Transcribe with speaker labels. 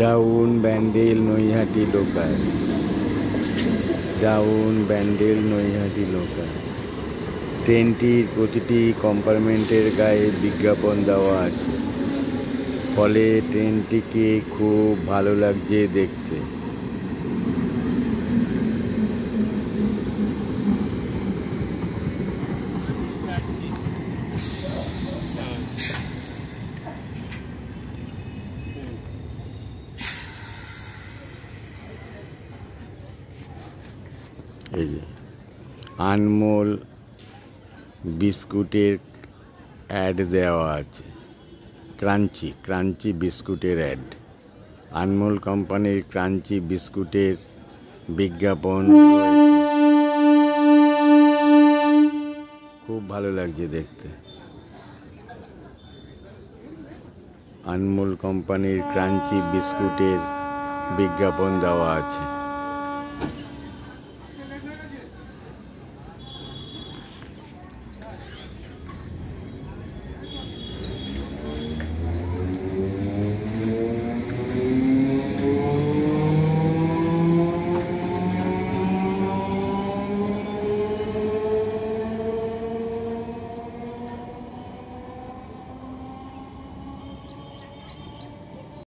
Speaker 1: Down Bandel Naihati local. Down Bandel Naihati local. ট্রেনটির প্রতিটি কম্পার্টমেন্টের গায়ে বিজ্ঞাপন দেওয়া আছে, ফলে ট্রেনটিকে খুব ভালো লাগছে দেখতে। এই যে আনমোল বিস্কুটের অ্যাড দেওয়া আছে, ক্রাঞ্চি ক্রাঞ্চি বিস্কুটের অ্যাড। আনমোল কোম্পানির ক্রাঞ্চি বিস্কুটের বিজ্ঞাপন রয়েছে, খুব ভালো লাগছে দেখতে। আনমোল কোম্পানির ক্রাঞ্চি বিস্কুটের বিজ্ঞাপন দেওয়া আছে।